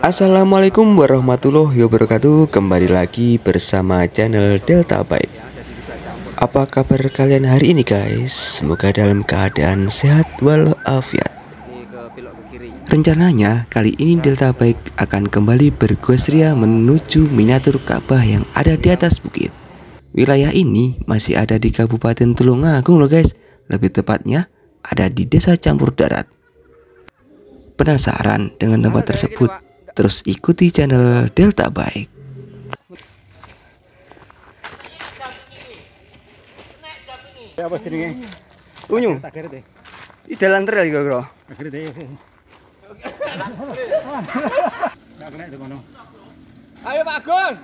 Assalamualaikum warahmatullahi wabarakatuh. Kembali lagi bersama channel Delta Bike. Apa kabar kalian hari ini guys? Semoga dalam keadaan sehat walafiat. Rencananya kali ini Delta Bike akan kembali bergosria menuju miniatur Ka'bah yang ada di atas bukit. Wilayah ini masih ada di Kabupaten Tulungagung loh guys. Lebih tepatnya ada di Desa Campur Darat. Penasaran dengan tempat tersebut? Terus ikuti channel Delta Bike. Apa jenenge? Unyu. Di dalan trail kira-kira. Ayo Pak Gun.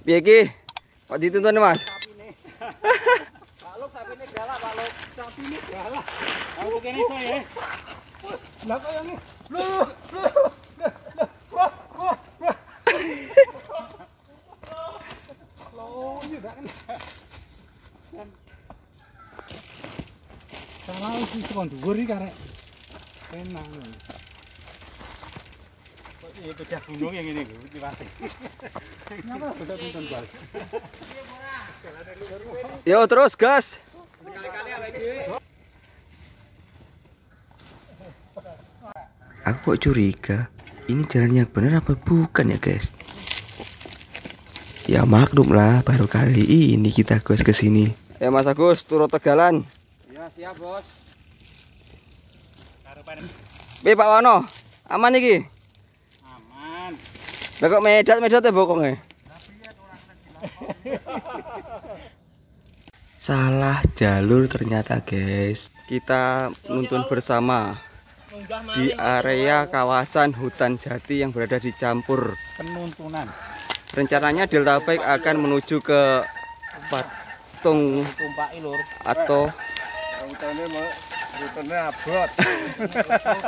Piye iki? Kok dituntun Mas? Pak Luk sapine galak Pak Luk. Sapine galak. Aku kene iso ya. Lah kok yang Loh. Wah. Loh, ini dak kan. Salah sih kon dhuwur iki karek. Tenang. Kok iki pecah gunung yang ini lho, diwate. Nyapa udah tuntun bal. Yo terus gas. Sekali-kali awake dhewe. Aku kok curiga, ini jalan yang benar apa bukan ya guys? Ya maklum lah, baru kali ini kita gas ke sini. Ya Mas Agus, turut tegalan. Ya siap bos. Be Pak Wano, aman iki? Aman. Lah kok medat ya bokonge? Salah jalur ternyata guys. Kita nuntun bersama di area kawasan hutan jati yang berada di Campur. Penuntunan. Rencananya Delta Bike akan menuju ke patung Tumpaki lur. atau Rutene abot.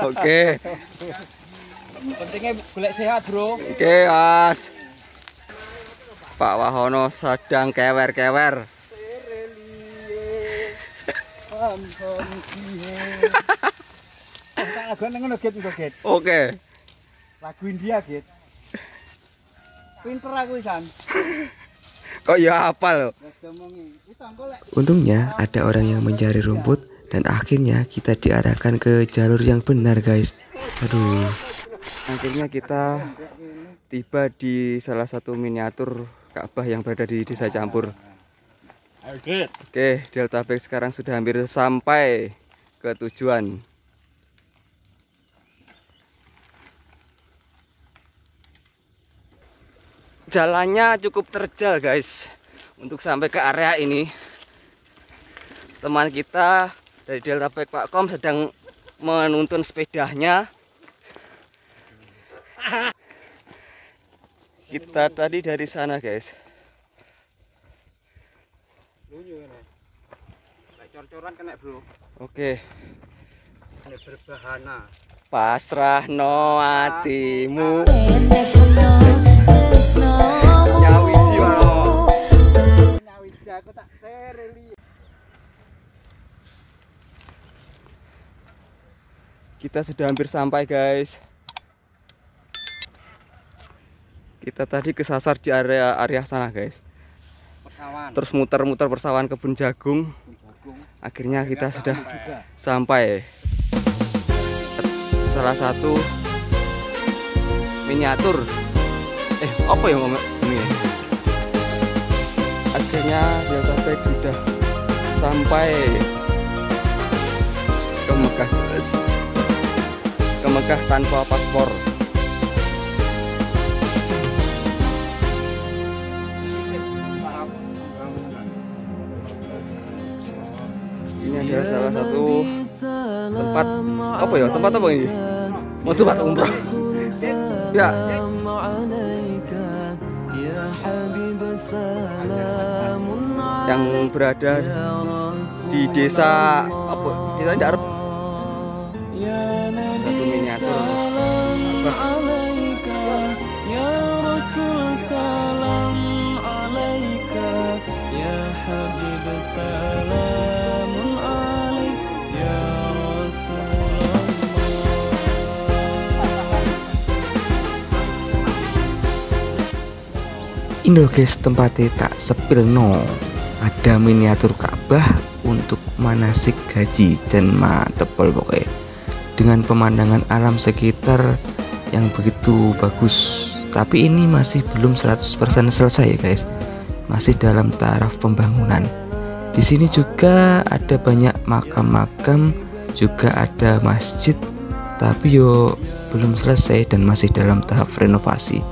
Oke. Pentingnya golek sehat, Bro. Oke, Mas. Pak Wahono sedang kewer-kewer. Lagu ngono Git engko Git. Oke. Lagu India Git. Pinter aku isan. Kok ya hafal loh. Untungnya ada orang yang mencari rumput dan akhirnya kita diarahkan ke jalur yang benar guys. Aduh. Akhirnya kita tiba di salah satu miniatur Ka'bah yang berada di Desa Campur. Oke, Delta Bike sekarang sudah hampir sampai ke tujuan. Jalannya cukup terjal guys. Untuk sampai ke area ini, teman kita dari Delta Bike Pak Kom sedang menuntun sepedanya. Kita tadi dari sana guys. Cor-coran kena, Bro. Oke. Berbahana. Pasrah no hatimu. Nyawi jiwa. Nyawi aku tak tereli. Kita sudah hampir sampai guys. Kita tadi kesasar di area sana guys. Persawan. Terus muter-muter persawahan kebun jagung. Akhirnya kita sudah sampai salah satu miniatur. Apa yang ngomong ini? Akhirnya Delta Bike sudah sampai ke Mekah guys. Ke Mekah tanpa paspor. Ini adalah salah satu tempat apa ya? Tempat apa ini? Mau tempat umroh. Ya. Yang berada di desa apa? Desa Darut. Satu miniatur. Ya Habib, salamun alaik ya Ini loh guys, tempatnya tak sepilno. Ada miniatur Ka'bah untuk manasik haji, dan mantep pokoknya. Dengan pemandangan alam sekitar yang begitu bagus. Tapi ini masih belum 100% selesai ya guys. Masih dalam taraf pembangunan. Di sini juga ada banyak makam-makam, juga ada masjid, tapi yo belum selesai dan masih dalam tahap renovasi.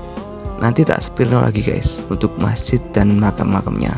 Nanti tak sepirno lagi guys untuk masjid dan makam-makamnya.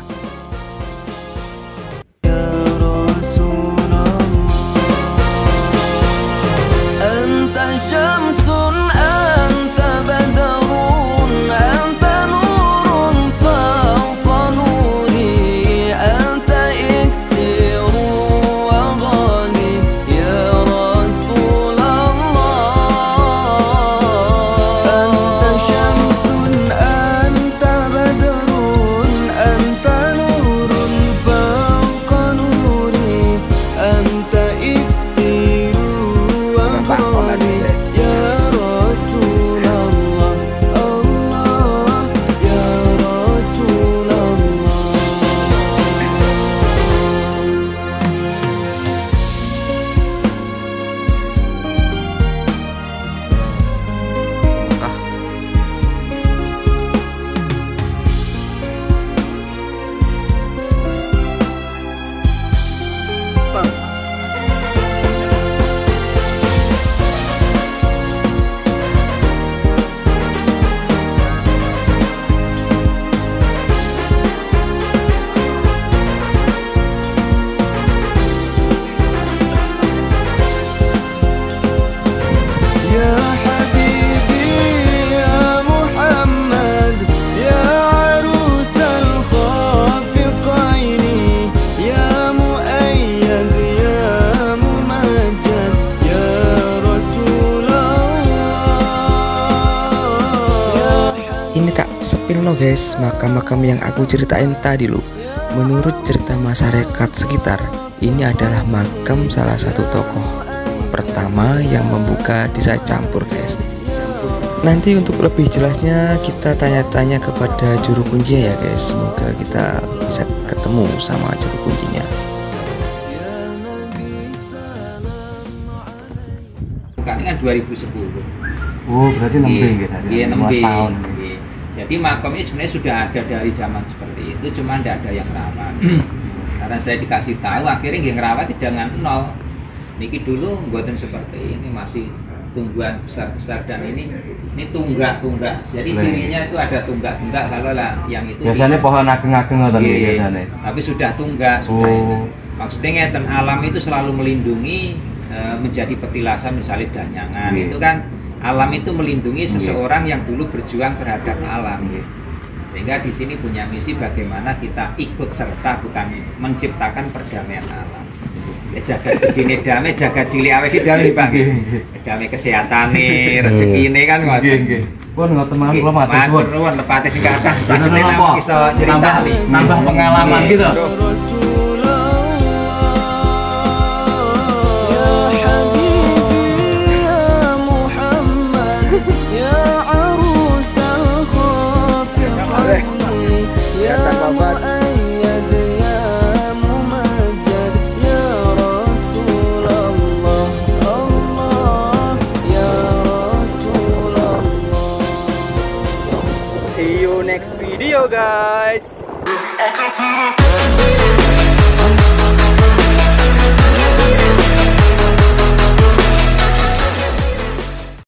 Sepilno guys, makam-makam yang aku ceritain tadi loh. Menurut cerita masyarakat sekitar, ini adalah makam salah satu tokoh pertama yang membuka desa Campur guys. Nanti untuk lebih jelasnya kita tanya-tanya kepada juru kuncinya ya guys. Semoga kita bisa ketemu sama juru kuncinya. Bukan kan 2010. Oh, berarti nembeng gitu. Iya, nembeng. Jadi makam ini sebenarnya sudah ada dari zaman seperti itu, cuma tidak ada yang rawat. Karena saya dikasih tahu, akhirnya yang rawat dengan nol. Niki dulu buatan seperti ini, masih tumbuhan besar-besar, dan ini tunggak-tunggak. Jadi cirinya itu ada tunggak-tunggak. Kalau lah yang itu biasanya pohon ageng-ageng atau biasanya. Tapi sudah tunggak. Maksudnya ngeten, alam itu selalu melindungi, menjadi petilasan misalnya danyangan. Itu kan alam itu melindungi seseorang yang dulu berjuang terhadap alam. Sehingga di sini punya misi bagaimana kita ikut serta, bukan menciptakan perdamaian alam. Ya jaga begini damai, jaga cilik awet di damai Bang. Damai kesehatan nih, rezeki ini kan ngoten. Pun ngoten mawon kula matur suwun. Matur nuwun lepate sing kathah sakjane iso nambah pengalaman gitu. See you next video guys.